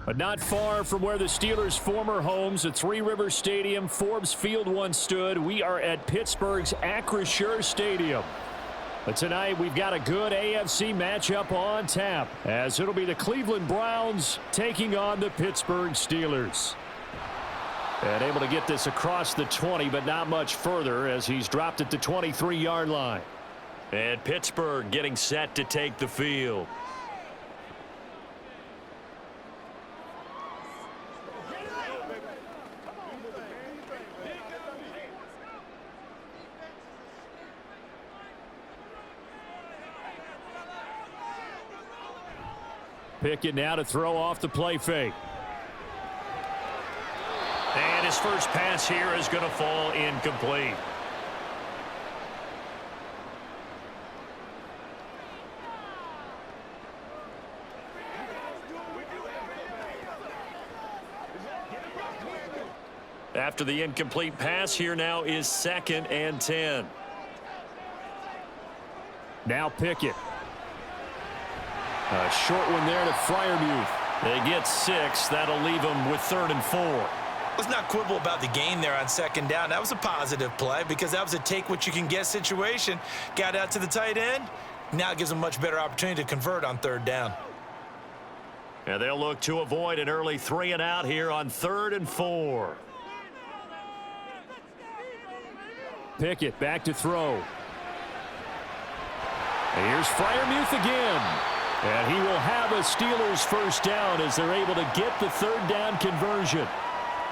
But not far from where the Steelers' former homes at Three Rivers Stadium, Forbes Field once stood, we are at Pittsburgh's Acrisure Stadium. But tonight we've got a good AFC matchup on tap, as it'll be the Cleveland Browns taking on the Pittsburgh Steelers. And able to get this across the 20, but not much further as he's dropped at the 23-yard line. And Pittsburgh getting set to take the field. Pickett now to throw off the play fake. And his first pass here is going to fall incomplete. After the incomplete pass, here now is 2nd and 10. Now Pickett. A short one there to Freiermuth. They get 6. That'll leave them with 3rd and 4. Let's not quibble about the gain there on 2nd down. That was a positive play because that was a take-what-you-can-get situation. Got out to the tight end. Now it gives them a much better opportunity to convert on 3rd down. And they'll look to avoid an early 3-and-out here on 3rd and 4. Pickett back to throw. And here's Freiermuth again. And he will have a Steelers first down as they're able to get the 3rd down conversion.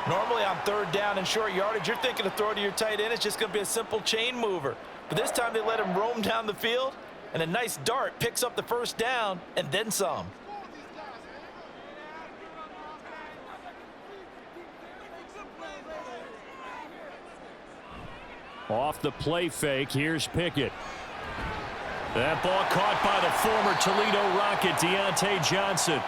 Normally on 3rd down and short yardage, you're thinking to throw to your tight end. It's just going to be a simple chain mover. But this time they let him roam down the field, and a nice dart picks up the first down and then some. Off the play fake, here's Pickett. That ball caught by the former Toledo Rocket, Deontay Johnson.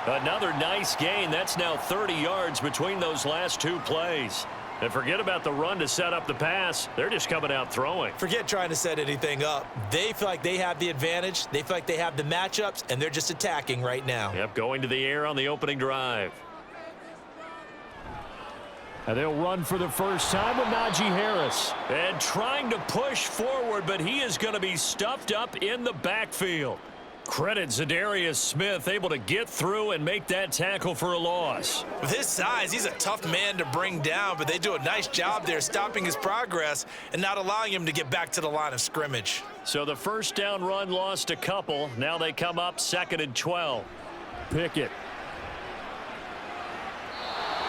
Another nice gain. That's now 30 yards between those last 2 plays. And forget about the run to set up the pass. They're just coming out throwing. Forget trying to set anything up. They feel like they have the advantage. They feel like they have the matchups, and they're just attacking right now. Yep, going to the air on the opening drive. And they'll run for the first time with Najee Harris. And trying to push forward, but he is going to be stuffed up in the backfield. Credit Zadarius Smith, able to get through and make that tackle for a loss. With his size, he's a tough man to bring down, but they do a nice job there stopping his progress and not allowing him to get back to the line of scrimmage. So the first down run lost a couple. Now they come up 2nd and 12. Pickett.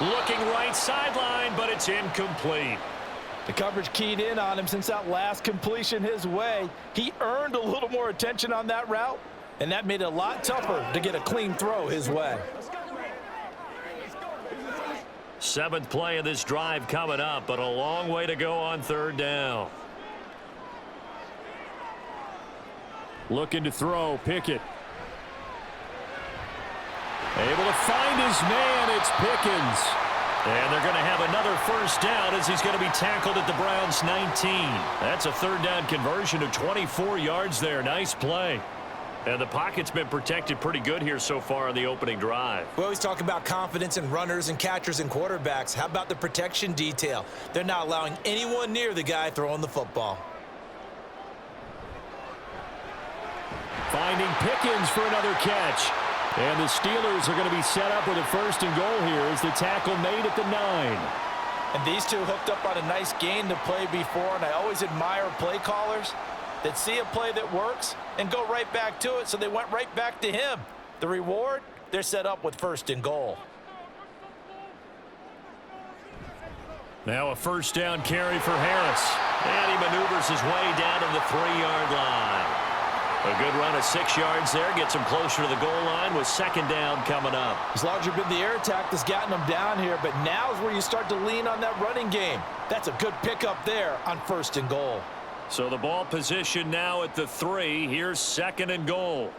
Looking right sideline, but it's incomplete. The coverage keyed in on him since that last completion his way. He earned a little more attention on that route, and that made it a lot tougher to get a clean throw his way. 7th play of this drive coming up, but a long way to go on 3rd down. Looking to throw, Pickett. Able to find his man, it's Pickens. And they're going to have another first down as he's going to be tackled at the Browns' 19. That's a 3rd down conversion of 24 yards there. Nice play. And the pocket's been protected pretty good here so far on the opening drive. We always talk about confidence in runners and catchers and quarterbacks. How about the protection detail? They're not allowing anyone near the guy throwing the football. Finding Pickens for another catch. And the Steelers are going to be set up with a 1st and goal here as the tackle made at the 9. And these two hooked up on a nice gain to play before, and I always admire play callers that see a play that works and go right back to it, so they went right back to him. The reward, they're set up with 1st and goal. Now a first down carry for Harris. And he maneuvers his way down to the 3-yard line. A good run of 6 yards there. Gets him closer to the goal line with 2nd down coming up. It's largely been the air attack that's gotten them down here, but now is where you start to lean on that running game. That's a good pickup there on 1st and goal. So the ball position now at the 3. Here's 2nd and goal.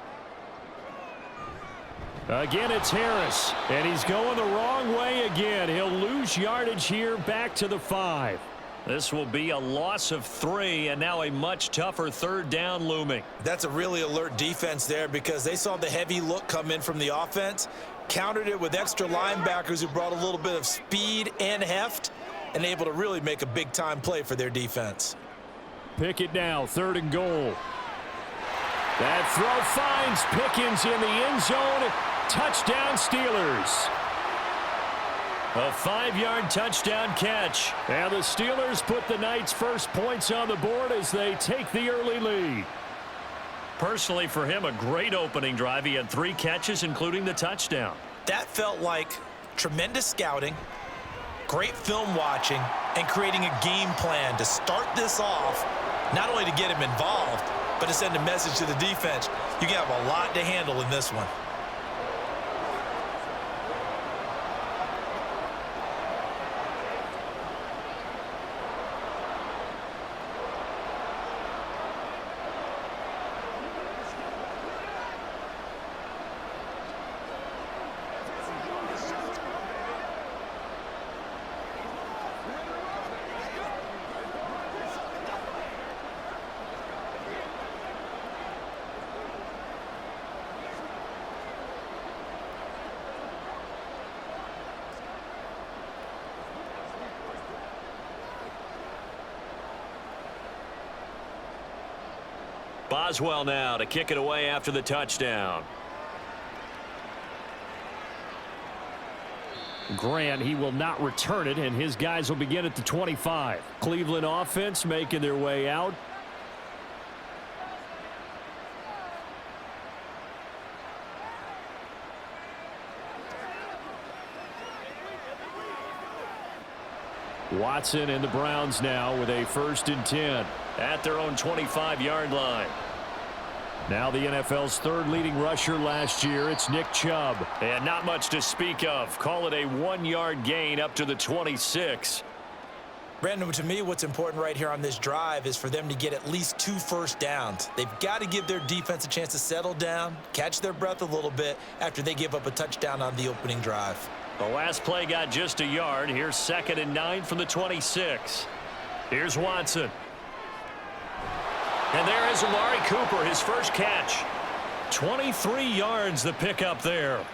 Again, it's Harris, and he's going the wrong way again. He'll lose yardage here back to the 5. This will be a loss of 3, and now a much tougher 3rd down looming. That's a really alert defense there because they saw the heavy look come in from the offense, countered it with extra linebackers who brought a little bit of speed and heft and able to really make a big-time play for their defense. Pick it now, 3rd and goal. That throw finds Pickens in the end zone. Touchdown, Steelers. A 5-yard touchdown catch. And the Steelers put the night's first points on the board as they take the early lead. Personally, for him, a great opening drive. He had 3 catches, including the touchdown. That felt like tremendous scouting, great film watching, and creating a game plan to start this off, not only to get him involved, but to send a message to the defense. You have a lot to handle in this one. Boswell now to kick it away after the touchdown. Grant, he will not return it, and his guys will begin at the 25. Cleveland offense making their way out. Watson and the Browns now with a 1st and 10. At their own 25-yard line. Now the NFL's 3rd leading rusher last year. It's Nick Chubb. And not much to speak of. Call it a 1-yard gain up to the 26. Brandon, to me, what's important right here on this drive is for them to get at least 2 first downs. They've got to give their defense a chance to settle down, catch their breath a little bit after they give up a touchdown on the opening drive. The last play got just a yard. Here's 2nd and 9 from the 26. Here's Watson. And there is Amari Cooper, his first catch. 23 yards the pickup there.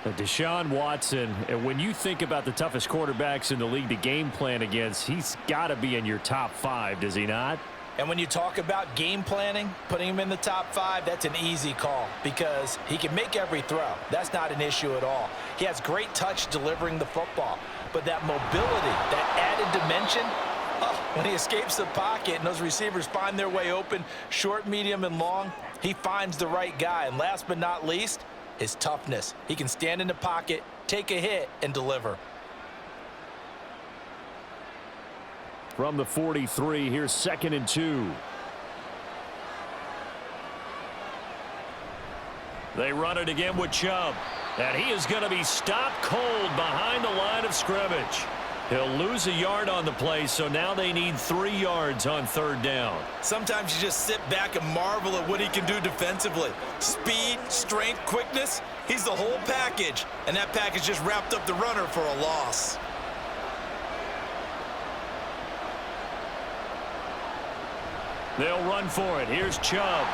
Deshaun Watson, when you think about the toughest quarterbacks in the league to game plan against, he's got to be in your top 5, does he not? And when you talk about game planning, putting him in the top 5, that's an easy call because he can make every throw. That's not an issue at all. He has great touch delivering the football. But that mobility, that added dimension, when he escapes the pocket and those receivers find their way open, short, medium, and long, he finds the right guy. And last but not least, his toughness. He can stand in the pocket, take a hit, and deliver. From the 43, here's 2nd and 2. They run it again with Chubb. And he is going to be stopped cold behind the line of scrimmage. He'll lose a yard on the play, so now they need 3 yards on 3rd down. Sometimes you just sit back and marvel at what he can do defensively. Speed, strength, quickness, he's the whole package. And that package just wrapped up the runner for a loss. They'll run for it. Here's Chubb.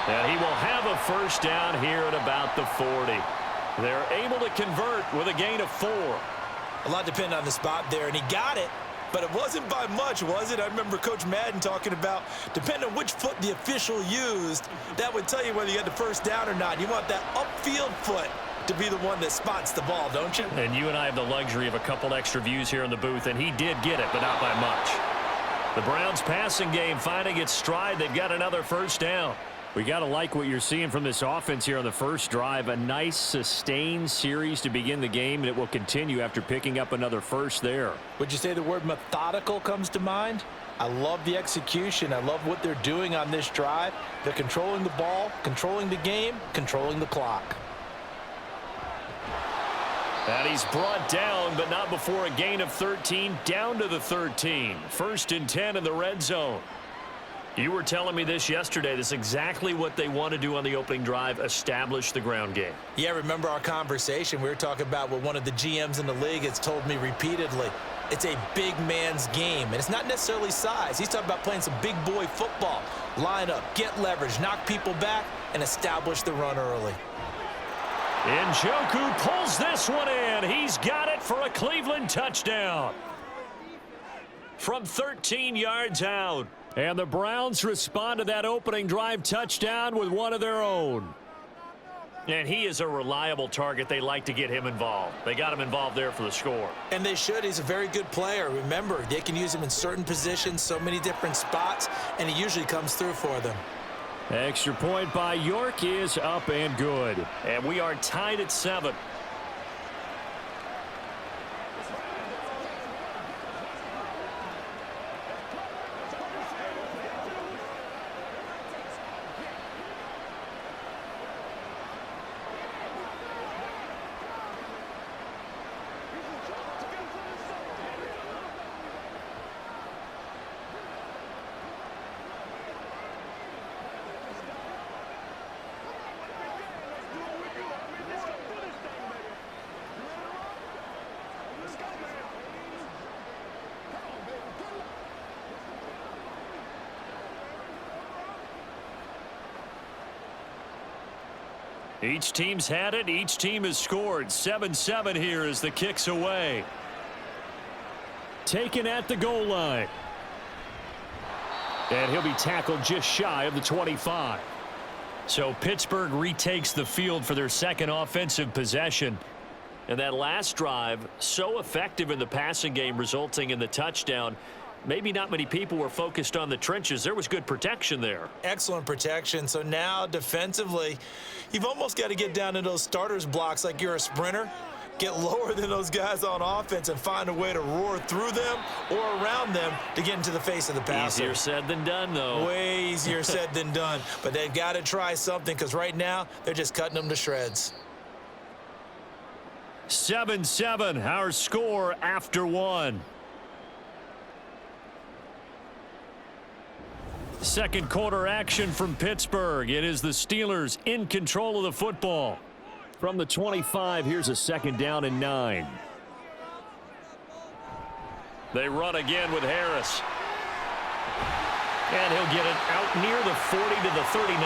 And he will have a first down here at about the 40. They're able to convert with a gain of 4. A lot depended on the spot there, and he got it, but it wasn't by much, was it? I remember Coach Madden talking about, depending on which foot the official used, that would tell you whether you had the first down or not. You want that upfield foot to be the one that spots the ball, don't you? And you and I have the luxury of a couple extra views here in the booth, and he did get it, but not by much. The Browns passing game finding its stride. They've got another first down. We got to like what you're seeing from this offense here on the first drive. A nice sustained series to begin the game, and it will continue after picking up another first there. Would you say the word methodical comes to mind? I love the execution. I love what they're doing on this drive. They're controlling the ball, controlling the game, controlling the clock. And he's brought down, but not before a gain of 13, down to the 13. 1st and 10 in the red zone. You were telling me this yesterday. This is exactly what they want to do on the opening drive, establish the ground game. Yeah, remember our conversation. We were talking about what one of the GMs in the league has told me repeatedly. It's a big man's game, and it's not necessarily size. He's talking about playing some big boy football. Line up, get leverage, knock people back, and establish the run early. Njoku pulls this one in. He's got it for a Cleveland touchdown. From 13 yards out. And the Browns respond to that opening drive touchdown with one of their own. And he is a reliable target. They like to get him involved. They got him involved there for the score. And they should. He's a very good player. Remember, they can use him in certain positions, so many different spots, and he usually comes through for them. Extra point by York is up and good. And we are tied at 7. Each team's had it. Each team has scored. 7-7 here as the kick's away. Taken at the goal line. And he'll be tackled just shy of the 25. So Pittsburgh retakes the field for their second offensive possession. And that last drive, so effective in the passing game, resulting in the touchdown. Maybe not many people were focused on the trenches. There was good protection there. Excellent protection. So now defensively, you've almost got to get down to those starters blocks like you're a sprinter. Get lower than those guys on offense and find a way to roar through them or around them to get into the face of the passer. Easier said than done, though. Way easier said than done. But they've got to try something because right now they're just cutting them to shreds. 7-7, our score after 1. Second quarter action from Pittsburgh. It is the Steelers in control of the football. From the 25, here's a second down and 9. They run again with Harris. And he'll get it out near the 40 to the 39.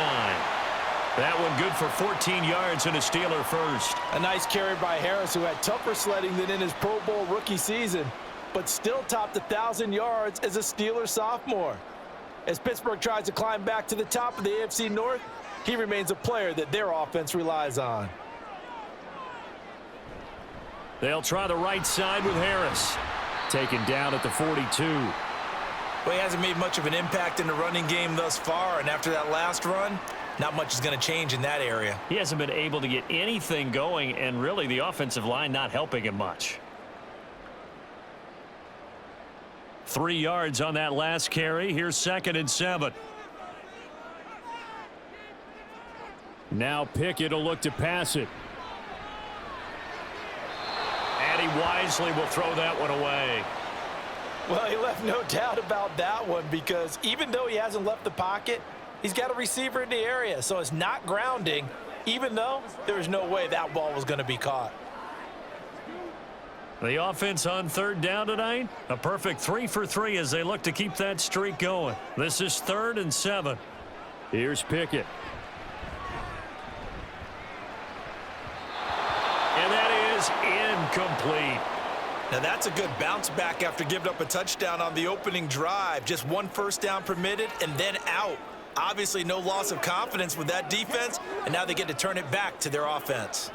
That one good for 14 yards and a Steeler first. A nice carry by Harris, who had tougher sledding than in his Pro Bowl rookie season, but still topped 1,000 yards as a Steeler sophomore. As Pittsburgh tries to climb back to the top of the AFC North, he remains a player that their offense relies on. They'll try the right side with Harris. Taken down at the 42. Well, he hasn't made much of an impact in the running game thus far, and after that last run, not much is going to change in that area. He hasn't been able to get anything going, and really the offensive line not helping him much. 3 yards on that last carry. Here's 2nd and 7. Now Pickett will look to pass it. And he wisely will throw that one away. Well, he left no doubt about that one because even though he hasn't left the pocket, he's got a receiver in the area, so it's not grounding, even though there's no way that ball was going to be caught. The offense on 3rd down tonight, a perfect 3 for 3 as they look to keep that streak going. This is 3rd and 7. Here's Pickett. And that is incomplete. Now that's a good bounce back after giving up a touchdown on the opening drive. Just 1 first down permitted and then out. Obviously no loss of confidence with that defense, and now they get to turn it back to their offense.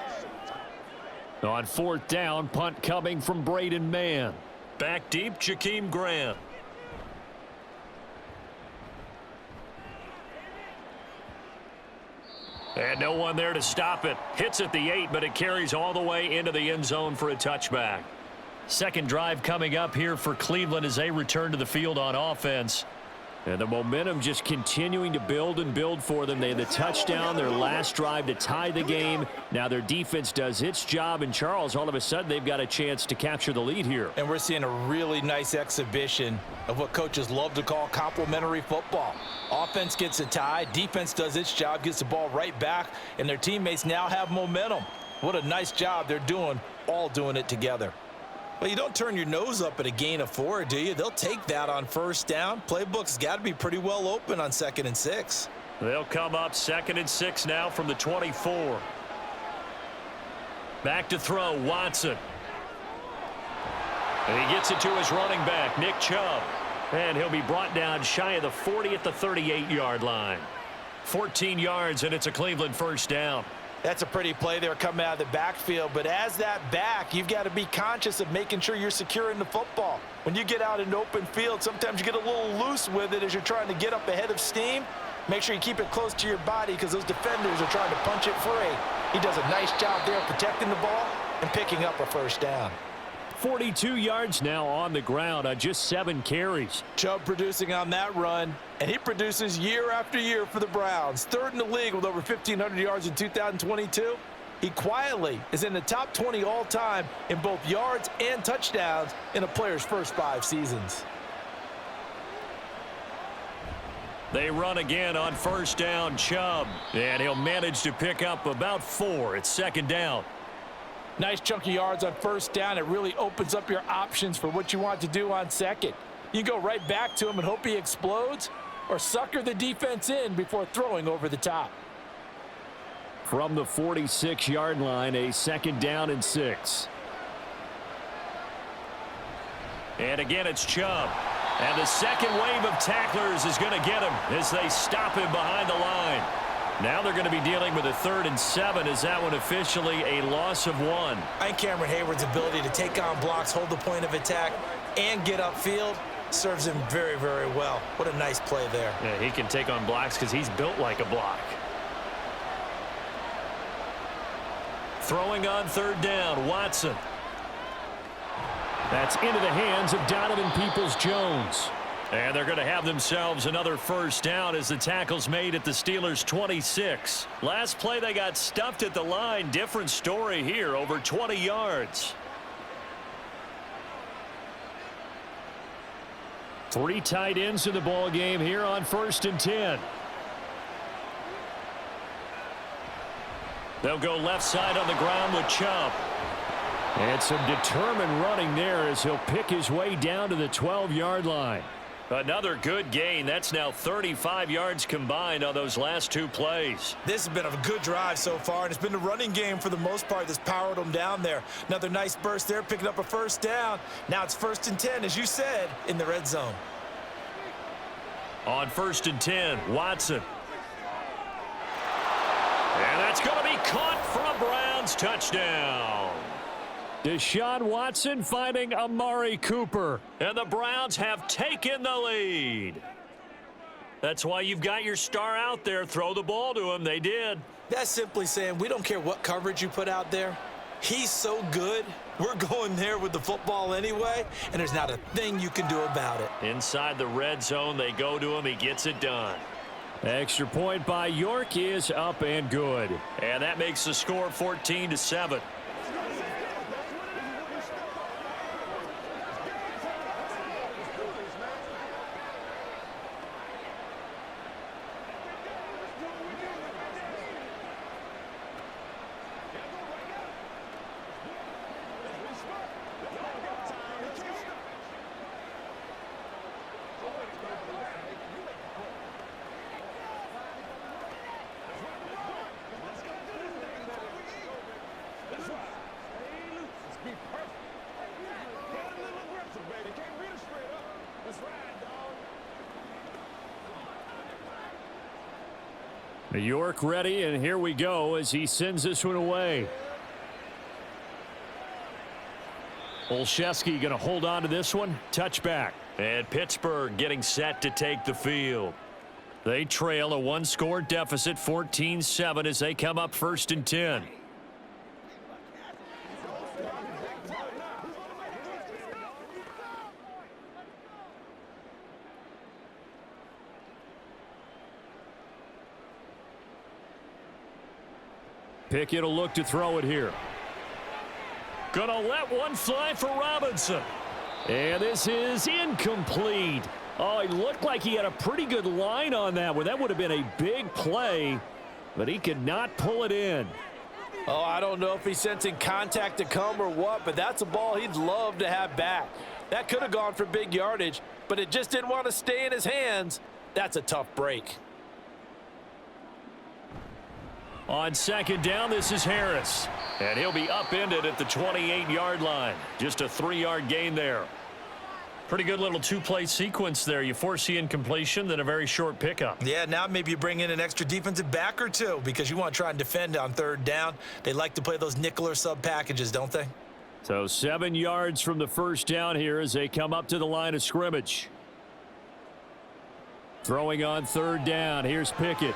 On 4th down, punt coming from Braden Mann. Back deep, Jakeem Grant. And no one there to stop it. Hits at the 8, but it carries all the way into the end zone for a touchback. Second drive coming up here for Cleveland as they return to the field on offense. And the momentum just continuing to build and build for them. They had the touchdown, their last drive to tie the game. Now their defense does its job, and Charles, all of a sudden, they've got a chance to capture the lead here. And we're seeing a really nice exhibition of what coaches love to call complementary football. Offense gets a tie, defense does its job, gets the ball right back, and their teammates now have momentum. What a nice job they're doing, all doing it together. Well, you don't turn your nose up at a gain of 4, do you? They'll take that on 1st down. Playbook's got to be pretty well open on 2nd and 6. They'll come up 2nd and 6 now from the 24. Back to throw, Watson. And he gets it to his running back, Nick Chubb. And he'll be brought down shy of the 40 at the 38-yard line. 14 yards, and it's a Cleveland first down. That's a pretty play there coming out of the backfield, but as that back, you've got to be conscious of making sure you're securing the football. When you get out in open field, sometimes you get a little loose with it as you're trying to get up ahead of steam. Make sure you keep it close to your body because those defenders are trying to punch it free. He does a nice job there protecting the ball and picking up a first down. 42 yards now on the ground on just 7 carries. Chubb producing on that run, and he produces year after year for the Browns. Third in the league with over 1,500 yards in 2022. He quietly is in the top 20 all-time in both yards and touchdowns in a player's first 5 seasons. They run again on first down, Chubb. And he'll manage to pick up about 4. It's second down. Nice chunk of yards on first down. It really opens up your options for what you want to do on second. You go right back to him and hope he explodes, or sucker the defense in before throwing over the top. From the 46-yard line, a second down and 6. And again, it's Chubb. And the second wave of tacklers is going to get him as they stop him behind the line. Now they're going to be dealing with a 3rd and 7. Is that one officially a loss of 1? I think Cameron Hayward's ability to take on blocks, hold the point of attack, and get upfield serves him very, very well. What a nice play there. Yeah, he can take on blocks because he's built like a block. Throwing on 3rd down, Watson. That's into the hands of Donovan Peoples-Jones. And they're going to have themselves another first down as the tackle's made at the Steelers' 26. Last play they got stuffed at the line. Different story here, over 20 yards. 3 tight ends in the ball game here on 1st and 10. They'll go left side on the ground with Chubb. And some determined running there as he'll pick his way down to the 12-yard line. Another good gain. That's now 35 yards combined on those last 2 plays. This has been a good drive so far, and it's been the running game for the most part that's powered them down there. Another nice burst there, picking up a first down. Now it's 1st and 10, as you said, in the red zone. On 1st and 10, Watson. And that's going to be caught for a Browns touchdown. Deshaun Watson finding Amari Cooper. And the Browns have taken the lead. That's why you've got your star out there. Throw the ball to him. They did. That's simply saying we don't care what coverage you put out there. He's so good. We're going there with the football anyway, and there's not a thing you can do about it. Inside the red zone, they go to him. He gets it done. Extra point by York is up and good. And that makes the score 14-7. York ready, and here we go as he sends this one away. Olszewski going to hold on to this one. Touchback. And Pittsburgh getting set to take the field. They trail a 1-score deficit, 14-7, as they come up 1st and 10. Pickett will look to throw it here. Gonna let one fly for Robinson. And this is incomplete. Oh, he looked like he had a pretty good line on that one. That would have been a big play, but he could not pull it in. Oh, I don't know if he's sensing contact to come or what, but that's a ball he'd love to have back. That could have gone for big yardage, but it just didn't want to stay in his hands. That's a tough break. On second down, this is Harris. And he'll be upended at the 28-yard line. Just a 3-yard gain there. Pretty good little two-play sequence there. You force the incompletion, then a very short pickup. Yeah, now maybe you bring in an extra defensive back or two because you want to try and defend on third down. They like to play those nickel or sub packages, don't they? So 7 yards from the first down here as they come up to the line of scrimmage. Throwing on third down. Here's Pickett.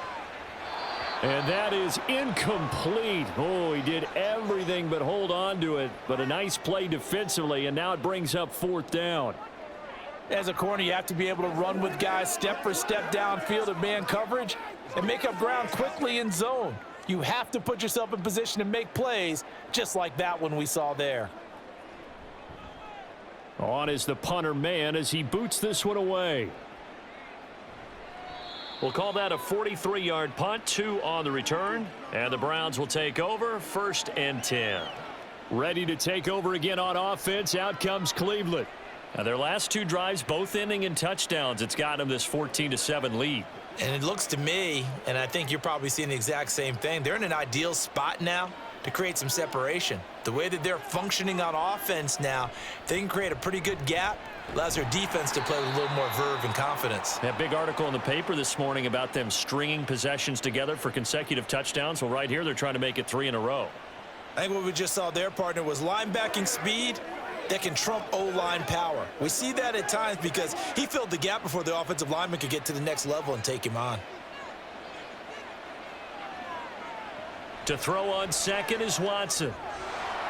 And that is incomplete. Oh, he did everything but hold on to it. But a nice play defensively, and now it brings up fourth down. As a corner, you have to be able to run with guys step for step downfield in man coverage and make up ground quickly in zone. You have to put yourself in position to make plays just like that one we saw there. On is the punter man as he boots this one away. We'll call that a 43-yard punt, 2 on the return. And the Browns will take over, 1st and 10. Ready to take over again on offense. Out comes Cleveland. Now their last 2 drives, both ending in touchdowns. It's got them this 14-7 lead. And it looks to me, and I think you're probably seeing the exact same thing, they're in an ideal spot now to create some separation. The way that they're functioning on offense now, they can create a pretty good gap. Allows their defense to play with a little more verve and confidence. That big article in the paper this morning about them stringing possessions together for consecutive touchdowns. Well, right here, they're trying to make it 3 in a row. I think what we just saw their partner was linebacking speed that can trump O-line power. We see that at times because he filled the gap before the offensive lineman could get to the next level and take him on. To throw on second is Watson.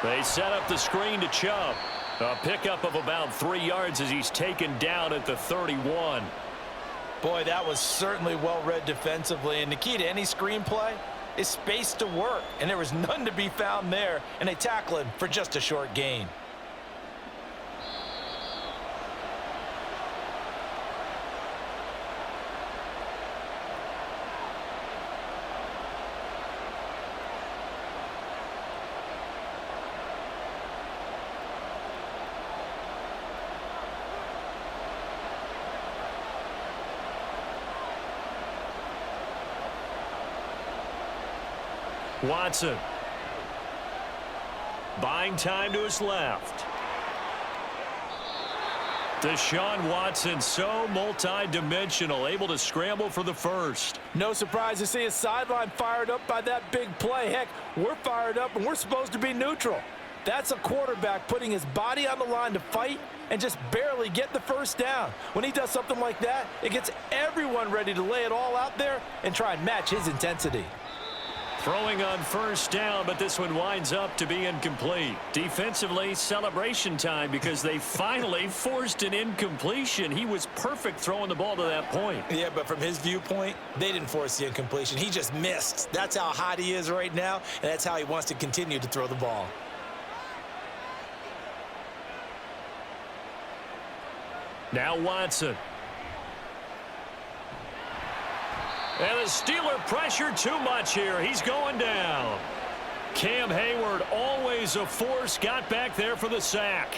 They set up the screen to Chubb. A pickup of about 3 yards as he's taken down at the 31. Boy, that was certainly well read defensively. And the key to any screenplay is space to work. And there was none to be found there. And they tackle him for just a short gain. Watson. Buying time to his left. Deshaun Watson, so multi-dimensional, able to scramble for the first. No surprise to see his sideline fired up by that big play. Heck, we're fired up and we're supposed to be neutral. That's a quarterback putting his body on the line to fight and just barely get the first down. When he does something like that, it gets everyone ready to lay it all out there and try and match his intensity. Throwing on first down, but this one winds up to be incomplete. Defensively, celebration time because they finally forced an incompletion. He was perfect throwing the ball to that point. Yeah, but from his viewpoint, they didn't force the incompletion. He just missed. That's how hot he is right now, and that's how he wants to continue to throw the ball. Now Watson. And the Steeler pressure too much here. He's going down. Cam Hayward, always a force, got back there for the sack.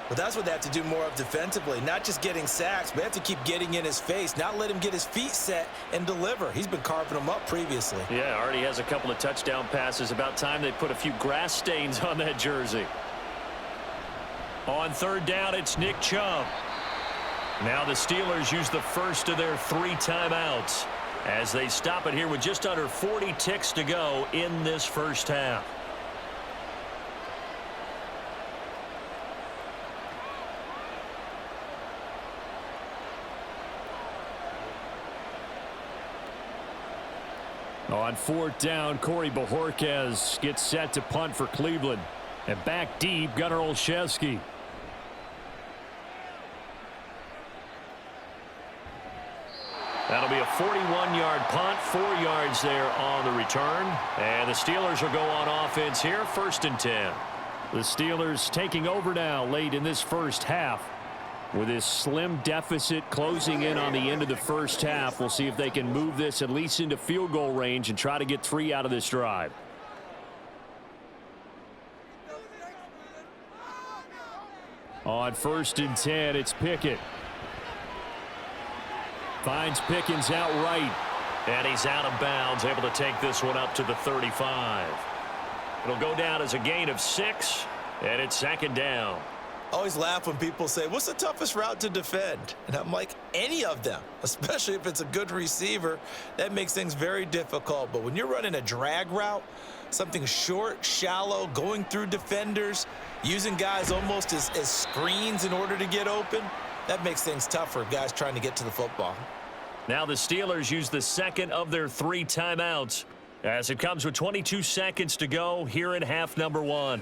But that's what they have to do more of defensively, not just getting sacks, but they have to keep getting in his face, not let him get his feet set and deliver. He's been carving them up previously. Yeah, already has a couple of touchdown passes. About time they put a few grass stains on that jersey. On third down, it's Nick Chubb. Now the Steelers use the first of their 3 timeouts as they stop it here with just under 40 ticks to go in this first half. On fourth down, Corey Bojorquez gets set to punt for Cleveland. And back deep, Gunnar Olszewski. That'll be a 41-yard punt, 4 yards there on the return. And the Steelers will go on offense here, 1st and 10. The Steelers taking over now late in this first half. With this slim deficit closing in on the end of the first half, we'll see if they can move this at least into field goal range and try to get 3 out of this drive. On 1st and 10, it's Pickett. Finds Pickens out right. And he's out of bounds, able to take this one up to the 35. It'll go down as a gain of 6, and it's second down. I always laugh when people say, what's the toughest route to defend? And I'm like, any of them, especially if it's a good receiver. That makes things very difficult. But when you're running a drag route, something short, shallow, going through defenders, using guys almost as screens in order to get open, that makes things tough for guys trying to get to the football. Now the Steelers use the second of their 3 timeouts as it comes with 22 seconds to go here in half number 1.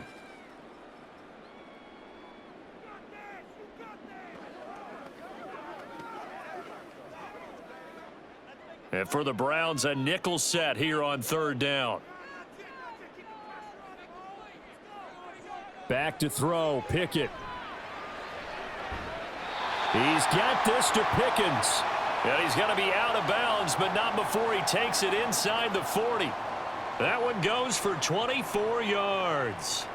And for the Browns, a nickel set here on 3rd down. Back to throw, Pickett. He's got this to Pickens. And he's going to be out of bounds, but not before he takes it inside the 40. That one goes for 24 yards.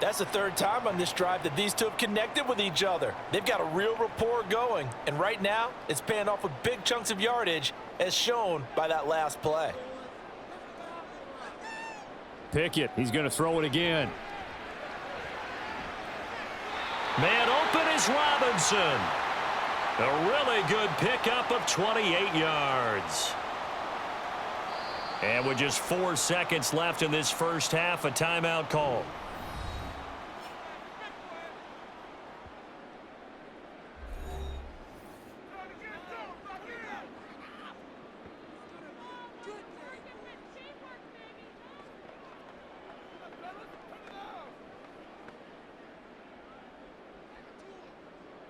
That's the 3rd time on this drive that these two have connected with each other. They've got a real rapport going, and right now it's paying off with big chunks of yardage as shown by that last play. Pickett, he's going to throw it again. Man open is Robinson. A really good pickup of 28 yards. And with just 4 seconds left in this first half, a timeout call.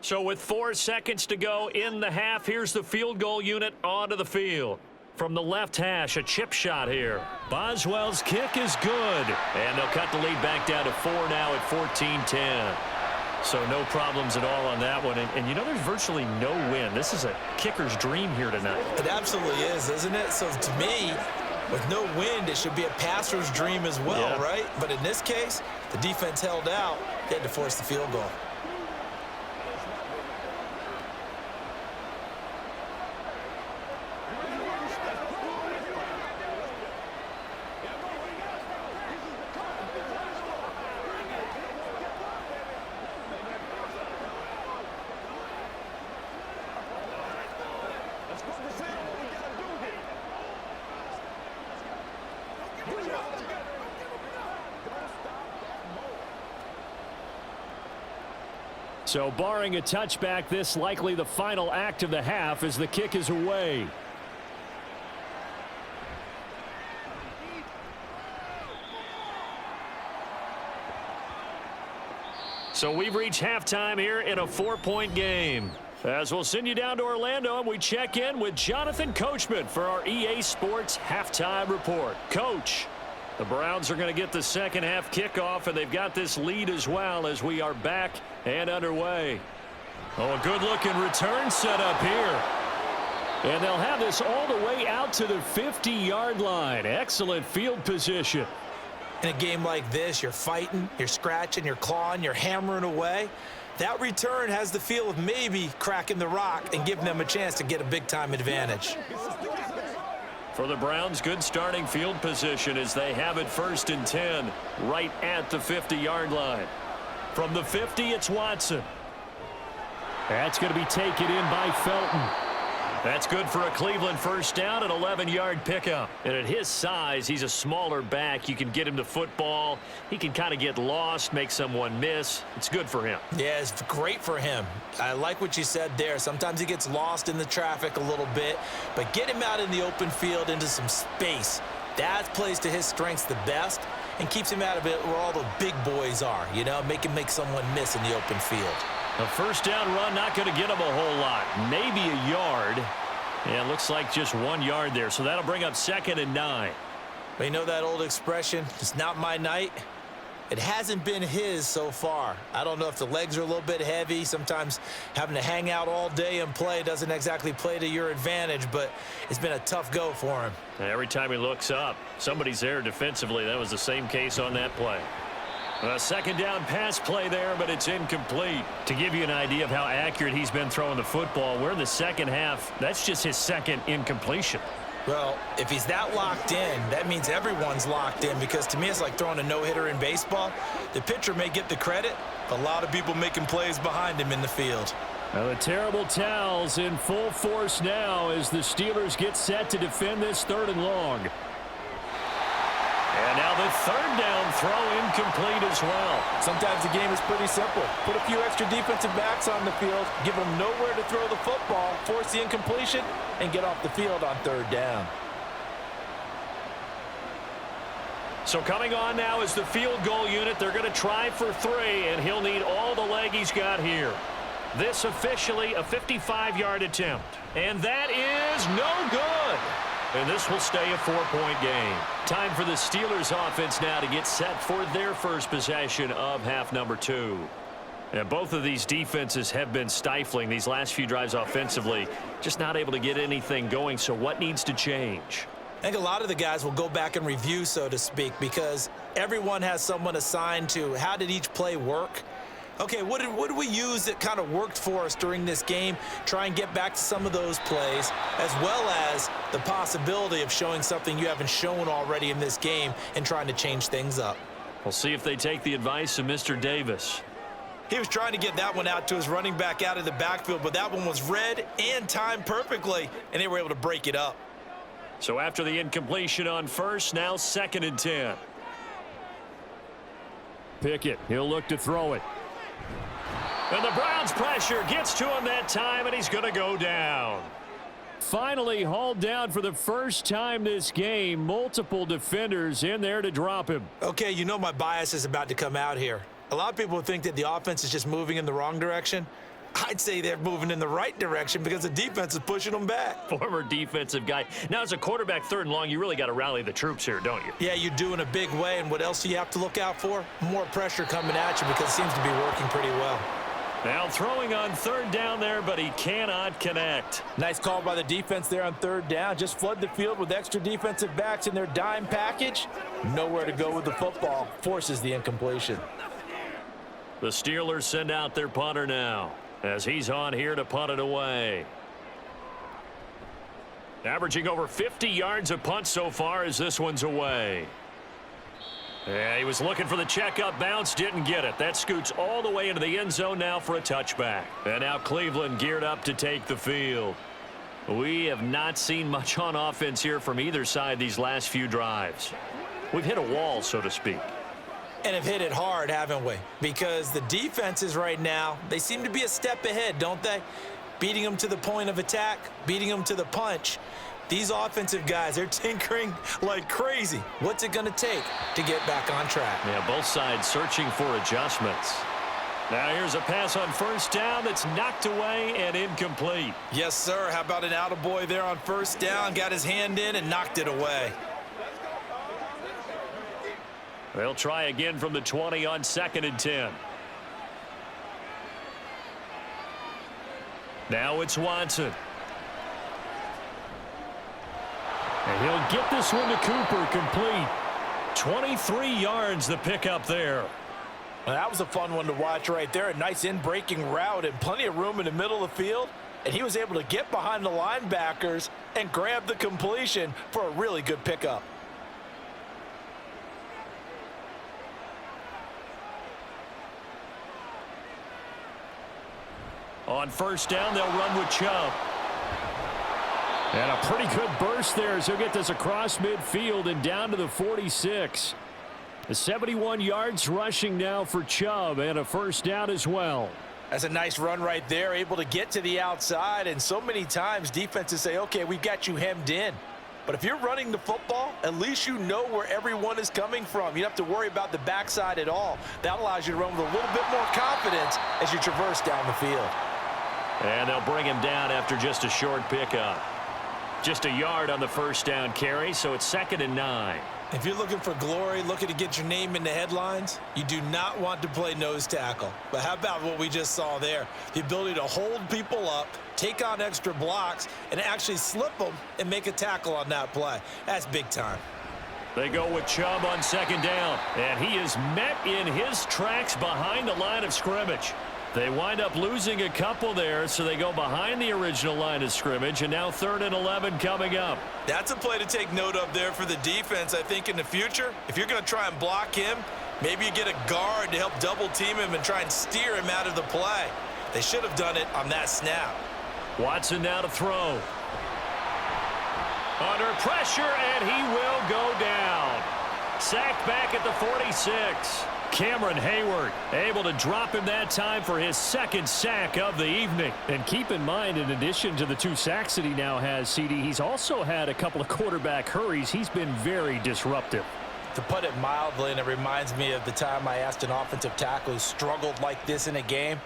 So with 4 seconds to go in the half, here's the field goal unit onto the field. From the left hash, a chip shot here. Boswell's kick is good. And they'll cut the lead back down to 4 now at 14-10. So no problems at all on that one. And you know, there's virtually no wind. This is a kicker's dream here tonight. It absolutely is, isn't it? So to me, with no wind, it should be a passer's dream as well, right? But in this case, the defense held out. They had to force the field goal. So barring a touchback, this likely the final act of the half as the kick is away. So we've reached halftime here in a 4-point game. As we'll send you down to Orlando and we check in with Jonathan Coachman for our EA Sports Halftime Report. Coach, the Browns are going to get the second half kickoff, and they've got this lead as well as we are back and underway. Oh, a good-looking return set up here. And they'll have this all the way out to the 50-yard line. Excellent field position. In a game like this, you're fighting, you're scratching, you're clawing, you're hammering away. That return has the feel of maybe cracking the rock and giving them a chance to get a big-time advantage. For the Browns, good starting field position as they have it 1st and 10 right at the 50-yard line. From the 50, it's Watson. That's going to be taken in by Felton. That's good for a Cleveland first down, an 11-yard pickup. And at his size, he's a smaller back. You can get him to football. He can kind of get lost, make someone miss. It's good for him. Yeah, it's great for him. I like what you said there. Sometimes he gets lost in the traffic a little bit, but get him out in the open field into some space. That plays to his strengths the best and keeps him out of it where all the big boys are, you know, make him make someone miss in the open field. A first down run, not going to get him a whole lot. Maybe a yard. And it looks like just 1 yard there. So that'll bring up 2nd and 9. But you know that old expression, it's not my night? It hasn't been his so far. I don't know if the legs are a little bit heavy. Sometimes having to hang out all day and play doesn't exactly play to your advantage, but it's been a tough go for him. Every time he looks up, somebody's there defensively. That was the same case on that play. A second down pass play there, but it's incomplete. To give you an idea of how accurate he's been throwing the football, we're in the second half. That's just his second incompletion. Well, if he's that locked in, that means everyone's locked in, because to me it's like throwing a no-hitter in baseball. The pitcher may get the credit, but a lot of people making plays behind him in the field. Now the terrible towels in full force now as the Steelers get set to defend this 3rd and long. And now the 3rd down throw incomplete as well. Sometimes the game is pretty simple. Put a few extra defensive backs on the field, give them nowhere to throw the football, force the incompletion, and get off the field on 3rd down. So coming on now is the field goal unit. They're going to try for 3, and he'll need all the leg he's got here. This officially a 55-yard attempt. And that is no good. And this will stay a 4-point game. Time for the Steelers offense now to get set for their first possession of half number 2. And both of these defenses have been stifling these last few drives offensively. Just not able to get anything going. So what needs to change? I think a lot of the guys will go back and review, so to speak, because everyone has someone assigned to how did each play work. Okay, what did we use that kind of worked for us during this game? Try and get back to some of those plays, as well as the possibility of showing something you haven't shown already in this game and trying to change things up. We'll see if they take the advice of Mr. Davis. He was trying to get that one out to his running back out of the backfield, but that one was read and timed perfectly, and they were able to break it up. So after the incompletion on first, now 2nd and 10. Pickett, he'll look to throw it. And the Browns pressure gets to him that time, and he's going to go down. Finally hauled down for the first time this game. Multiple defenders in there to drop him. Okay, you know my bias is about to come out here. A lot of people think that the offense is just moving in the wrong direction. I'd say they're moving in the right direction because the defense is pushing them back. Former defensive guy. Now, as a quarterback 3rd and long, you really got to rally the troops here, don't you? Yeah, you do in a big way. And what else do you have to look out for? More pressure coming at you because it seems to be working pretty well. Now throwing on 3rd down there, but he cannot connect. Nice call by the defense there on 3rd down. Just flood the field with extra defensive backs in their dime package. Nowhere to go with the football. Forces the incompletion. The Steelers send out their punter now, as he's on here to punt it away. Averaging over 50 yards a punt so far as this one's away. Yeah, he was looking for the checkup bounce, didn't get it. That scoots all the way into the end zone now for a touchback. And now Cleveland geared up to take the field. We have not seen much on offense here from either side these last few drives. We've hit a wall, so to speak. And have hit it hard, haven't we? Because the defenses right now, they seem to be a step ahead, don't they? Beating them to the point of attack, beating them to the punch. These offensive guys, they're tinkering like crazy. What's it going to take to get back on track? Yeah, both sides searching for adjustments. Now here's a pass on 1st down that's knocked away and incomplete. Yes, sir. How about an attaboy there on 1st down? Got his hand in and knocked it away. They'll try again from the 20 on 2nd and 10. Now it's Watson. And he'll get this one to Cooper, complete. 23 yards the pickup there. Well, that was a fun one to watch right there. A nice in-breaking route and plenty of room in the middle of the field. And he was able to get behind the linebackers and grab the completion for a really good pickup. On 1st down, they'll run with Chubb. And a pretty good burst there as he'll get this across midfield and down to the 46. The 71 yards rushing now for Chubb and a 1st down as well. That's a nice run right there, able to get to the outside. And so many times defenses say, okay, we've got you hemmed in. But if you're running the football, at least you know where everyone is coming from. You don't have to worry about the backside at all. That allows you to run with a little bit more confidence as you traverse down the field. And they'll bring him down after just a short pickup. Just a yard on the 1st down carry, so it's 2nd and 9. If you're looking for glory, looking to get your name in the headlines, you do not want to play nose tackle. But how about what we just saw there? The ability to hold people up, take on extra blocks, and actually slip them and make a tackle on that play. That's big time. They go with Chubb on 2nd down, and he is met in his tracks behind the line of scrimmage. They wind up losing a couple there, so they go behind the original line of scrimmage, and now 3rd and 11 coming up. That's a play to take note of there for the defense, I think, in the future. If you're going to try and block him, maybe you get a guard to help double team him and try and steer him out of the play. They should have done it on that snap. Watson now to throw. Under pressure, and he will go down. Sacked back at the 46. Cameron Hayward able to drop him that time for his 2nd sack of the evening. And keep in mind, in addition to the 2 sacks that he now has, CD, he's also had a couple of quarterback hurries. He's been very disruptive. To put it mildly, and it reminds me of the time I asked an offensive tackle who struggled like this in a game.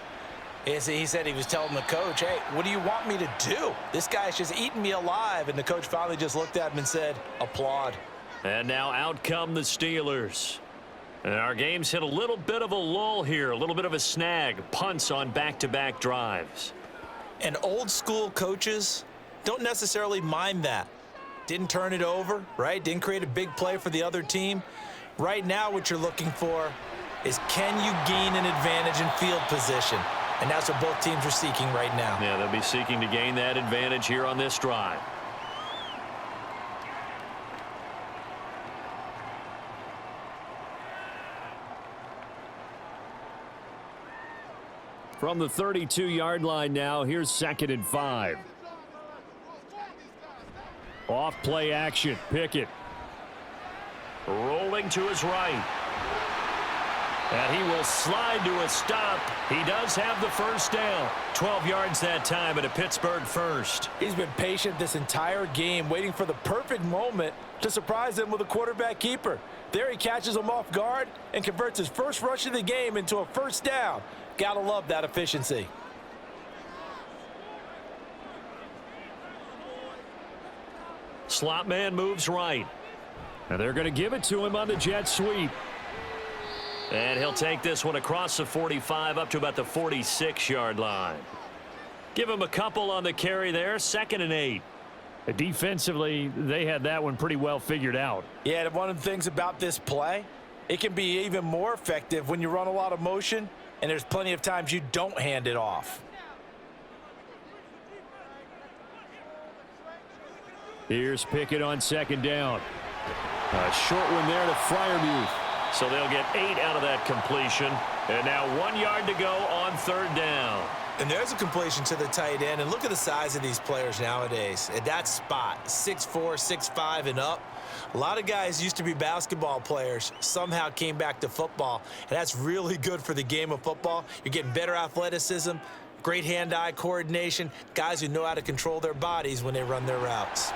He said he was telling the coach, hey, what do you want me to do? This guy's just eating me alive. And the coach finally just looked at him and said, applaud. And now out come the Steelers. And our game's hit a little bit of a lull here, a little bit of a snag. Punts on back-to-back drives. And old school coaches don't necessarily mind that. Didn't turn it over, right? Didn't create a big play for the other team. Right now what you're looking for is, can you gain an advantage in field position? And that's what both teams are seeking right now. Yeah, they'll be seeking to gain that advantage here on this drive. From the 32-yard line now, here's 2nd and 5. Off play action, Pickett. Rolling to his right. And he will slide to a stop. He does have the 1st down. 12 yards that time, and a Pittsburgh 1st. He's been patient this entire game, waiting for the perfect moment to surprise him with a quarterback keeper. There he catches him off guard and converts his first rush of the game into a 1st down. Gotta love that efficiency. Slot man moves right. And they're going to give it to him on the jet sweep. And he'll take this one across the 45 up to about the 46-yard line. Give him a couple on the carry there. 2nd and 8. Defensively, they had that one pretty well figured out. Yeah, and one of the things about this play, it can be even more effective when you run a lot of motion, and there's plenty of times you don't hand it off. Here's Pickett on 2nd down. A short one there to Freiermuth. So they'll get 8 out of that completion. And now 1 yard to go on 3rd down. And there's a completion to the tight end. And look at the size of these players nowadays. At that spot, 6'4", 6'5", and up. A lot of guys used to be basketball players, somehow came back to football. And that's really good for the game of football. You're getting better athleticism, great hand-eye coordination, guys who know how to control their bodies when they run their routes.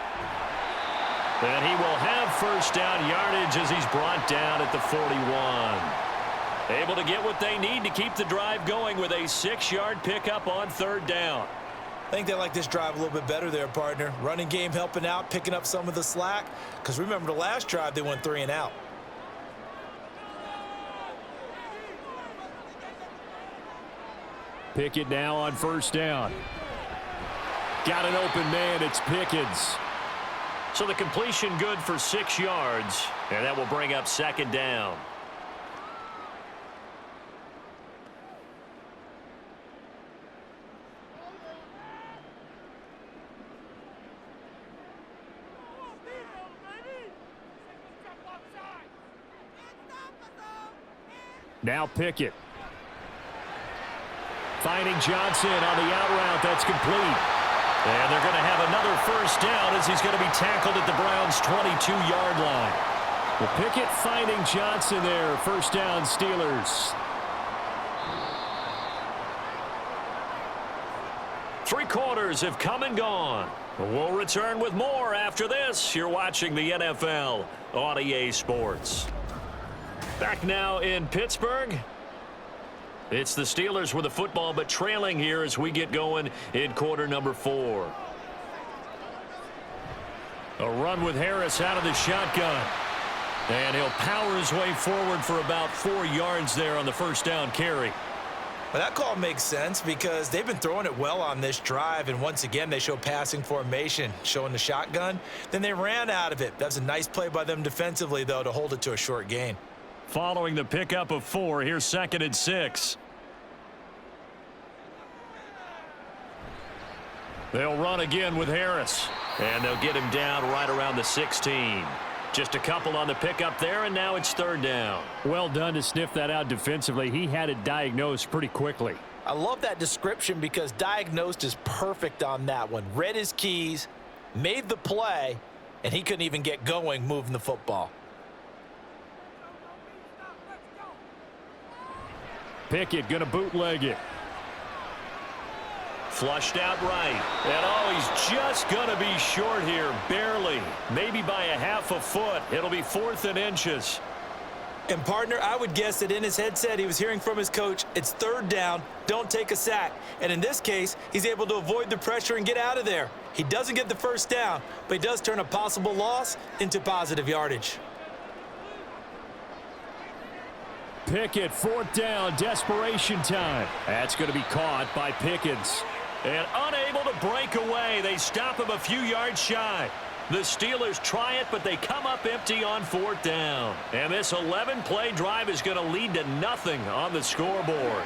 And he will have 1st down yardage as he's brought down at the 41. Able to get what they need to keep the drive going with a 6-yard pickup on 3rd down. I think they like this drive a little bit better there, partner. Running game helping out, picking up some of the slack. Because remember the last drive, they went 3 and out. Pickett now on 1st down. Got an open man. It's Pickens. So the completion good for 6 yards. And that will bring up 2nd down. Now Pickett. Finding Johnson on the out route. That's complete. And they're going to have another 1st down as he's going to be tackled at the Browns' 22-yard line. Well, Pickett finding Johnson there. 1st down, Steelers. 3 quarters have come and gone. We'll return with more after this. You're watching the NFL on EA Sports. Back now in Pittsburgh. It's the Steelers with the football, but trailing here as we get going in quarter number 4. A run with Harris out of the shotgun. And he'll power his way forward for about 4 yards there on the 1st down carry. Well, that call makes sense because they've been throwing it well on this drive, and once again they show passing formation, showing the shotgun. Then they ran out of it. That's a nice play by them defensively, though, to hold it to a short gain. Following the pickup of 4, here's 2nd and 6. They'll run again with Harris. And they'll get him down right around the 16. Just a couple on the pickup there, and now it's third down. Well done to sniff that out defensively. He had it diagnosed pretty quickly. I love that description because diagnosed is perfect on that one. Read his keys, made the play, and he couldn't even get going moving the football. Pickett going to bootleg it. Flushed out right. And oh, he's just going to be short here, barely. Maybe by a half a foot. It'll be 4th and inches. And, partner, I would guess that in his headset he was hearing from his coach, it's third down, don't take a sack. And in this case, he's able to avoid the pressure and get out of there. He doesn't get the first down, but he does turn a possible loss into positive yardage. Pickett, 4th down, desperation time. That's going to be caught by Pickens. And unable to break away. They stop him a few yards shy. The Steelers try it, but they come up empty on 4th down. And this 11-play drive is going to lead to nothing on the scoreboard.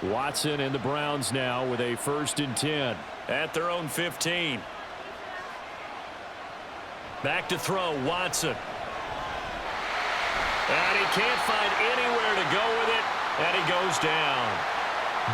Watson and the Browns now with a 1st and 10. At their own 15. Back to throw, Watson. And he can't find anywhere to go with it, and he goes down.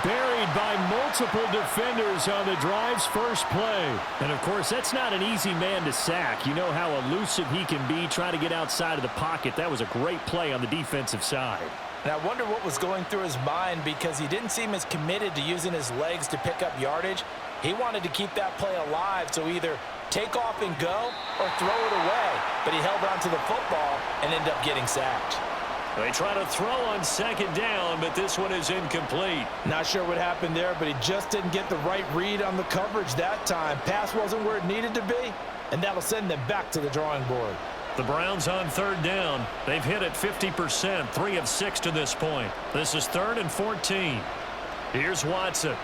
Buried by multiple defenders on the drive's first play. And, of course, that's not an easy man to sack. You know how elusive he can be trying to get outside of the pocket. That was a great play on the defensive side. And I wonder what was going through his mind because he didn't seem as committed to using his legs to pick up yardage. He wanted to keep that play alive, so either take off and go or throw it away. But he held on to the football and ended up getting sacked. They try to throw on 2nd down, but this one is incomplete. Not sure what happened there, but he just didn't get the right read on the coverage that time. Pass wasn't where it needed to be, and that'll send them back to the drawing board. The Browns on 3rd down. They've hit it 50%, 3 of 6 to this point. This is 3rd and 14. Here's Watson.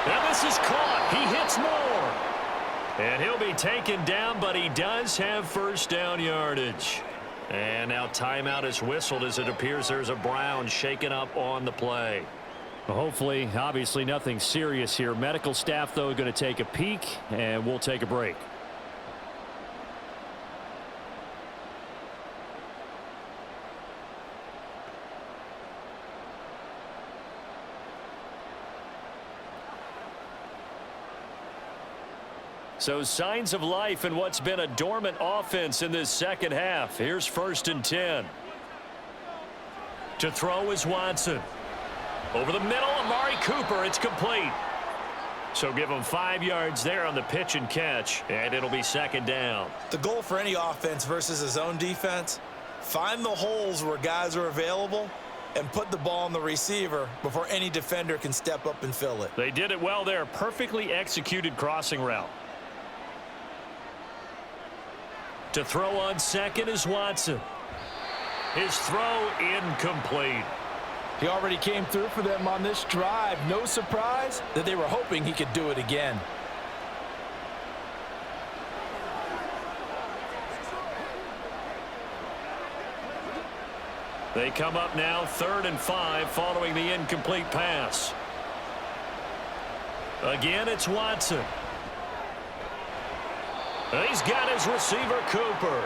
And this is caught. He hits more. And he'll be taken down, but he does have 1st down yardage. And now timeout is whistled as it appears there's a Brown shaken up on the play. Well, hopefully, obviously nothing serious here. Medical staff, though, going to take a peek, and we'll take a break. So signs of life in what's been a dormant offense in this second half. Here's 1st and 10. To throw is Watson. Over the middle, Amari Cooper. It's complete. So give him 5 yards there on the pitch and catch, and it'll be 2nd down. The goal for any offense versus his own defense, find the holes where guys are available and put the ball on the receiver before any defender can step up and fill it. They did it well there. Perfectly executed crossing route. To throw on 2nd is Watson. His throw incomplete. He already came through for them on this drive. No surprise that they were hoping he could do it again. They come up now 3rd and 5 following the incomplete pass. Again, it's Watson. He's got his receiver, Cooper.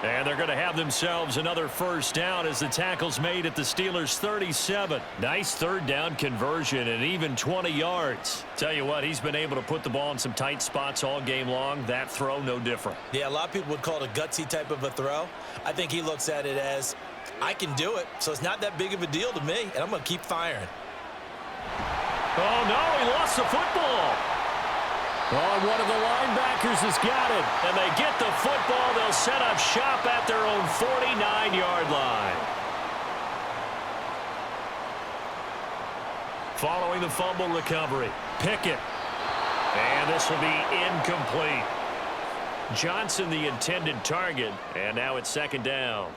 And they're going to have themselves another 1st down as the tackle's made at the Steelers' 37. Nice 3rd down conversion and even 20 yards. Tell you what, he's been able to put the ball in some tight spots all game long. That throw, no different. Yeah, a lot of people would call it a gutsy type of a throw. I think he looks at it as, I can do it, so it's not that big of a deal to me, and I'm going to keep firing. Oh, no, he lost the football. Oh, one of the linebackers has got it. And they get the football. They'll set up shop at their own 49-yard line. Following the fumble recovery, Pickett. And this will be incomplete. Johnson the intended target, and now it's 2nd down.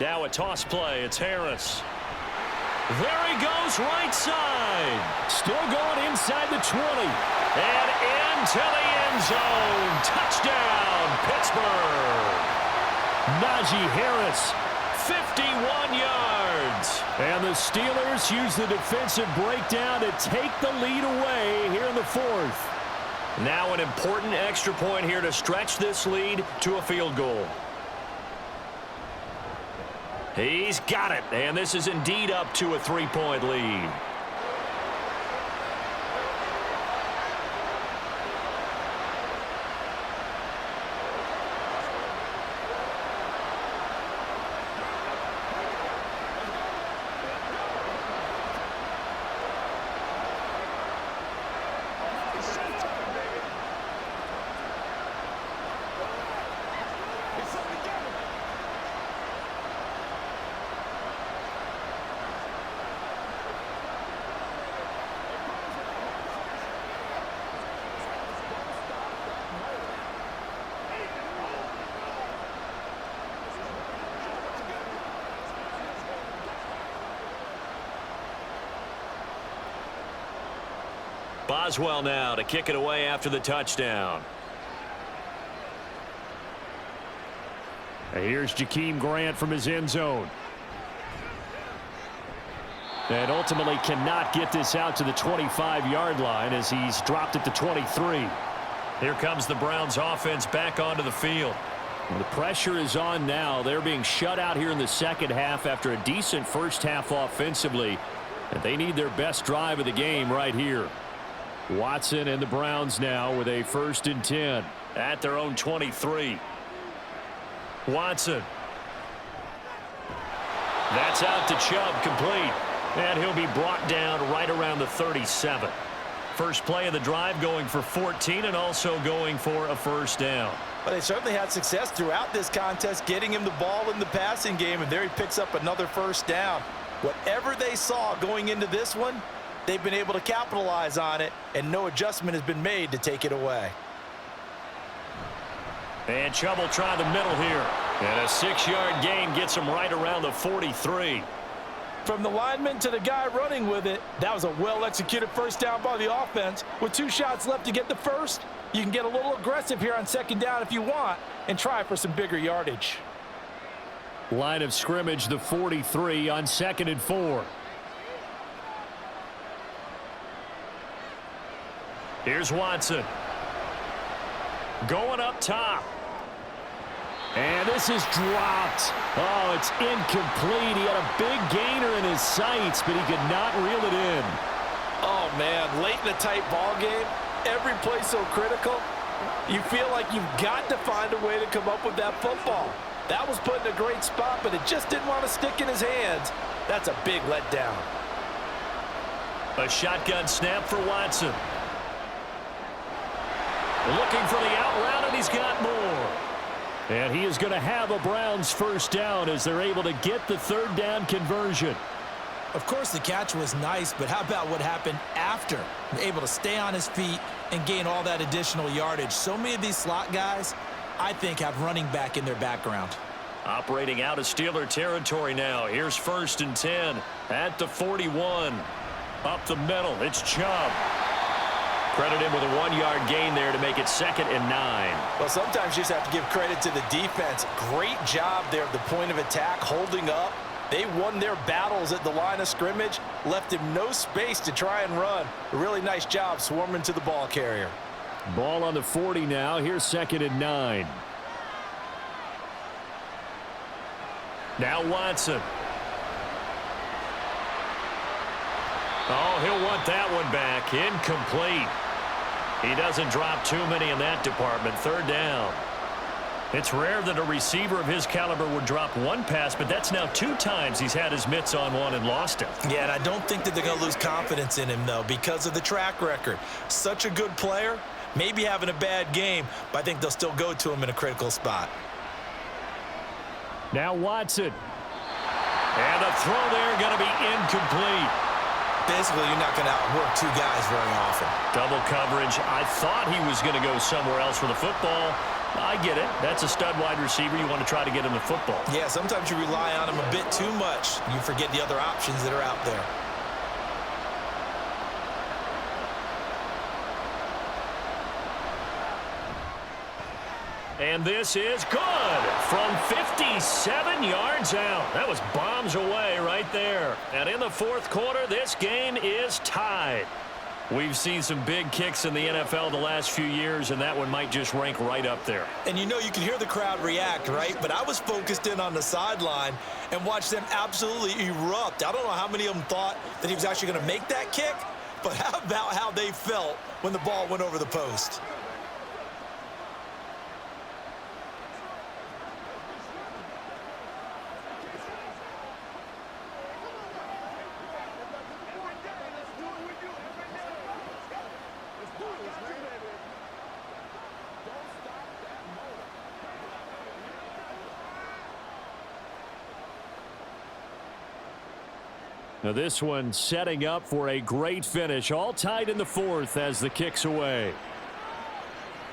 Now a toss play. It's Harris. There he goes, right side. Still going inside the 20. And into the end zone. Touchdown, Pittsburgh. Najee Harris. 51 yards. And the Steelers use the defensive breakdown to take the lead away here in the fourth. Now an important extra point here to stretch this lead to a field goal. He's got it, and this is indeed up to a 3-point lead. Boswell now to kick it away after the touchdown. And here's Jakeem Grant from his end zone. And ultimately cannot get this out to the 25-yard line as he's dropped at the 23. Here comes the Browns offense back onto the field. And the pressure is on now. They're being shut out here in the second half after a decent first half offensively. And they need their best drive of the game right here. Watson and the Browns now with a 1st and 10. At their own 23. Watson. That's out to Chubb, complete. And he'll be brought down right around the 37. First play of the drive going for 14 and also going for a first down. But they certainly had success throughout this contest getting him the ball in the passing game, and there he picks up another first down. Whatever they saw going into this one, they've been able to capitalize on it, and no adjustment has been made to take it away. And Chubb will try the middle here. And a 6-yard gain gets him right around the 43. From the lineman to the guy running with it, that was a well-executed first down by the offense. With 2 shots left to get the first, you can get a little aggressive here on second down if you want and try for some bigger yardage. Line of scrimmage, the 43 on 2nd and 4. Here's Watson. Going up top. And this is dropped. Oh, it's incomplete. He had a big gainer in his sights, but he could not reel it in. Oh, man, late in a tight ball game, every play so critical, you feel like you've got to find a way to come up with that football. That was put in a great spot, but it just didn't want to stick in his hands. That's a big letdown. A shotgun snap for Watson. Looking for the out route, and he's got more. And he is going to have a Browns first down as they're able to get the 3rd down conversion. Of course, the catch was nice, but how about what happened after? Able to stay on his feet and gain all that additional yardage. So many of these slot guys, I think, have running back in their background. Operating out of Steeler territory now. Here's 1st and 10 at the 41. Up the middle, it's Chubb. Credit him with a 1-yard gain there to make it 2nd and 9. Well, sometimes you just have to give credit to the defense. Great job there at the point of attack, holding up. They won their battles at the line of scrimmage, left him no space to try and run. A really nice job swarming to the ball carrier. Ball on the 40 now. Here's 2nd and 9. Now Watson. Oh, he'll want that one back. Incomplete. He doesn't drop too many in that department. 3rd down. It's rare that a receiver of his caliber would drop one pass, but that's now 2 times he's had his mitts on one and lost it. Yeah, and I don't think that they're going to lose confidence in him, though, because of the track record. Such a good player, maybe having a bad game, but I think they'll still go to him in a critical spot. Now Watson. And the throw there going to be incomplete. Basically, you're not going to outwork 2 guys very often. Double coverage. I thought he was going to go somewhere else with the football. I get it. That's a stud wide receiver. You want to try to get him the football. Yeah, sometimes you rely on him a bit too much. You forget the other options that are out there. And this is good from 57 yards out. That was bombs away right there. And in the fourth quarter, this game is tied. We've seen some big kicks in the NFL the last few years, and that one might just rank right up there. And you know you can hear the crowd react, right? But I was focused in on the sideline and watched them absolutely erupt. I don't know how many of them thought that he was actually going to make that kick, but how about how they felt when the ball went over the post? Now this one setting up for a great finish. All tied in the fourth as the kick's away.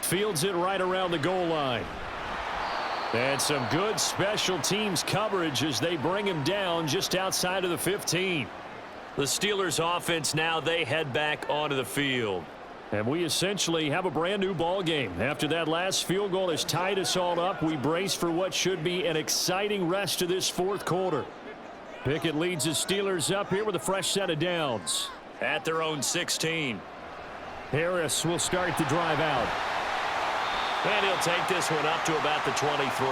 Fields it right around the goal line. And some good special teams coverage as they bring him down just outside of the 15. The Steelers offense now, they head back onto the field. And we essentially have a brand new ball game. After that last field goal has tied us all up, we brace for what should be an exciting rest of this fourth quarter. Pickett leads the Steelers up here with a fresh set of downs. At their own 16. Harris will start the drive out. And he'll take this one up to about the 23.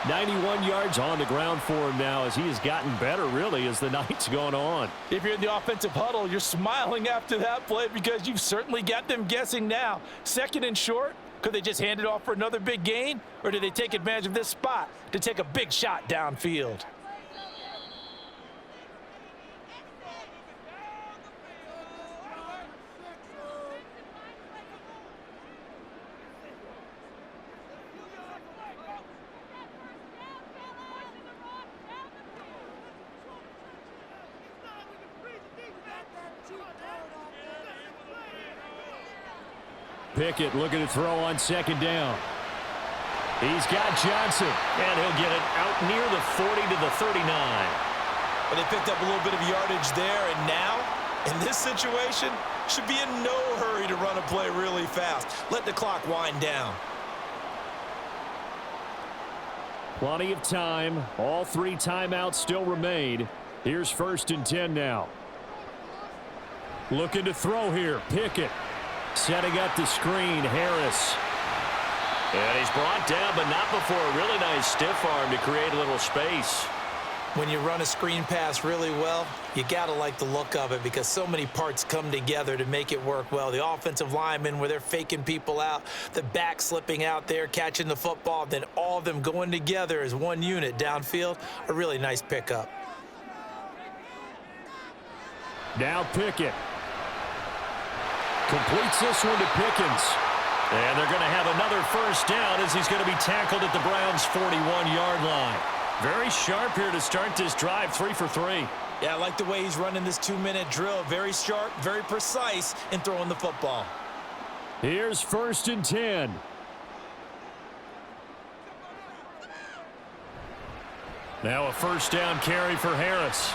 91 yards on the ground for him now as he has gotten better, really, as the night's gone on. If you're in the offensive huddle, you're smiling after that play because you've certainly got them guessing now. Second and short, could they just hand it off for another big gain? Or do they take advantage of this spot to take a big shot downfield? Pickett looking to throw on second down. He's got Johnson. And he'll get it out near the 40 to the 39. And they picked up a little bit of yardage there, and now, in this situation, should be in no hurry to run a play really fast. Let the clock wind down. Plenty of time. All three timeouts still remain. Here's first and 10 now. Looking to throw here. Pickett. Setting up the screen, Harris. And he's brought down, but not before a really nice stiff arm to create a little space. When you run a screen pass really well, you got to like the look of it because so many parts come together to make it work well. The offensive linemen where they're faking people out, the back slipping out there, catching the football, then all of them going together as one unit downfield. A really nice pickup. Now Pickett. Completes this one to Pickens. And they're going to have another first down as he's going to be tackled at the Browns' 41-yard line. Very sharp here to start this drive, 3 for 3. Yeah, I like the way he's running this 2-minute drill. Very sharp, very precise in throwing the football. Here's first and 10. Now a first down carry for Harris.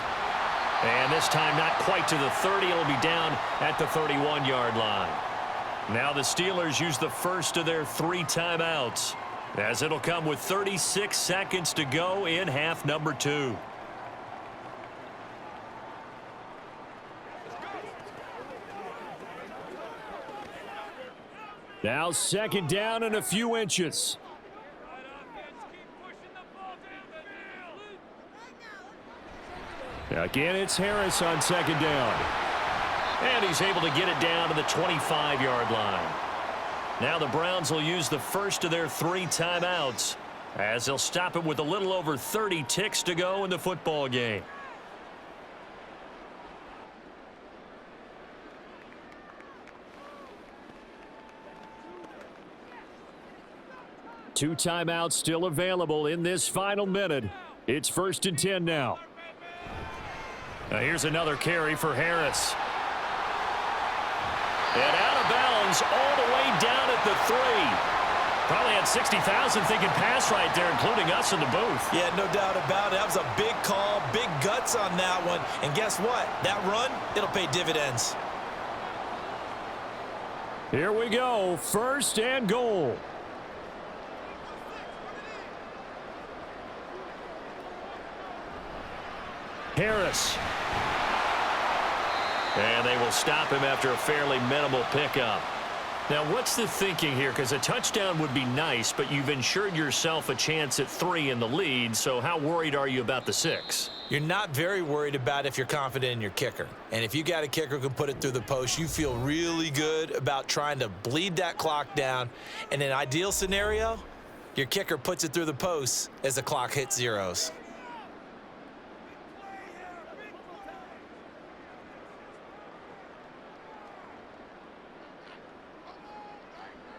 And this time not quite to the 30. It'll be down at the 31-yard line. Now the Steelers use the first of their 3 timeouts, as it'll come with 36 seconds to go in half number 2. Now second down and a few inches. Again, it's Harris on second down. And he's able to get it down to the 25-yard line. Now the Browns will use the first of their 3 timeouts, as they'll stop it with a little over 30 ticks to go in the football game. Two timeouts still available in this final minute. It's first and 10 now. Now here's another carry for Harris. And out of bounds all the way down at the 3. Probably had 60,000 thinking pass right there, including us in the booth. Yeah, no doubt about it. That was a big call, big guts on that one. And guess what? That run, it'll pay dividends. Here we go, 1st and goal. Harris. And they will stop him after a fairly minimal pickup. Now, what's the thinking here? Because a touchdown would be nice, but you've ensured yourself a chance at 3 in the lead, so how worried are you about the 6? You're not very worried about if you're confident in your kicker. And if you got a kicker who can put it through the post, you feel really good about trying to bleed that clock down. In an ideal scenario, your kicker puts it through the post as the clock hits zeros.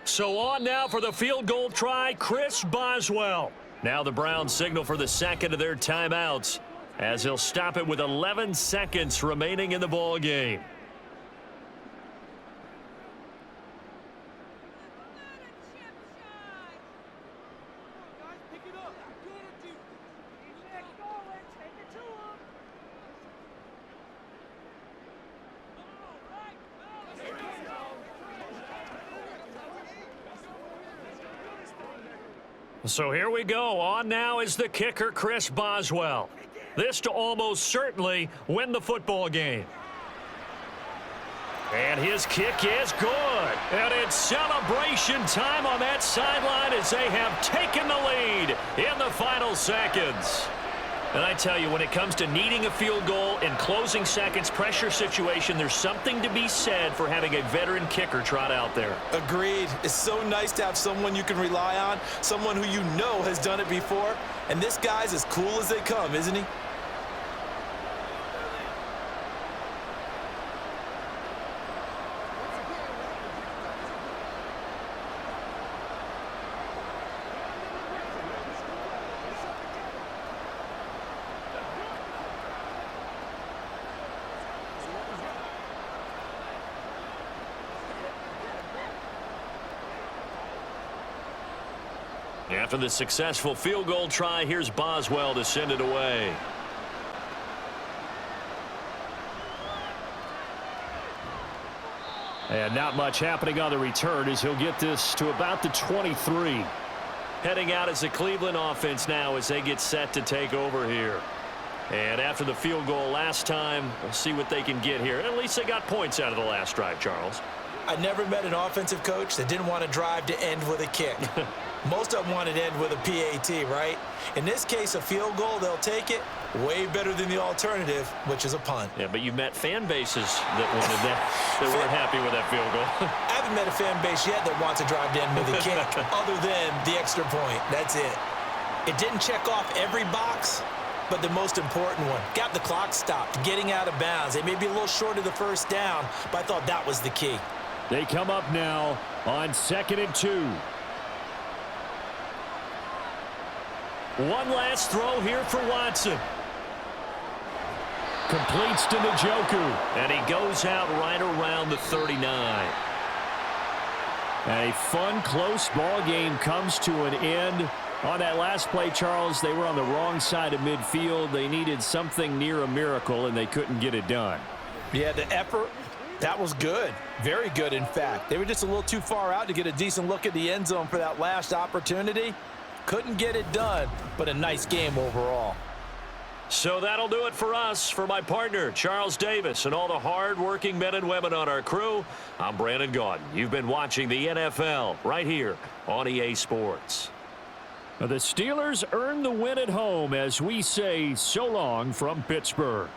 So on now for the field goal try, Chris Boswell. Now the Browns signal for the second of their timeouts as he'll stop it with 11 seconds remaining in the ball game. So here we go. On now is the kicker, Chris Boswell. This to almost certainly win the football game. And his kick is good. And it's celebration time on that sideline as they have taken the lead in the final seconds. And I tell you, when it comes to needing a field goal in closing seconds, pressure situation, there's something to be said for having a veteran kicker trot out there. Agreed. It's so nice to have someone you can rely on, someone who you know has done it before. And this guy's as cool as they come, isn't he? After the successful field goal try, here's Boswell to send it away. And not much happening on the return as he'll get this to about the 23. Heading out as the Cleveland offense now as they get set to take over here. And after the field goal last time, we'll see what they can get here. At least they got points out of the last drive, Charles. I never met an offensive coach that didn't want to drive to end with a kick. Most of them wanted to end with a PAT, right? In this case, a field goal, they'll take it. Way better than the alternative, which is a punt. Yeah, but you've met fan bases that wanted that, that weren't happy with that field goal. I haven't met a fan base yet that wants to drive to end with a kick, other than the extra point. That's it. It didn't check off every box, but the most important one. Got the clock stopped, getting out of bounds. They may be a little short of the first down, but I thought that was the key. They come up now on 2nd and 2. One last throw here for Watson. Completes to Njoku. And he goes out right around the 39. A fun, close ball game comes to an end. On that last play, Charles, they were on the wrong side of midfield. They needed something near a miracle, and they couldn't get it done. Yeah, the effort, that was good. Very good, in fact. They were just a little too far out to get a decent look at the end zone for that last opportunity. Couldn't get it done, but a nice game overall. So that'll do it for us. For my partner, Charles Davis, and all the hard-working men and women on our crew, I'm Brandon Gaudin. You've been watching the NFL right here on EA Sports. The Steelers earn the win at home as we say so long from Pittsburgh.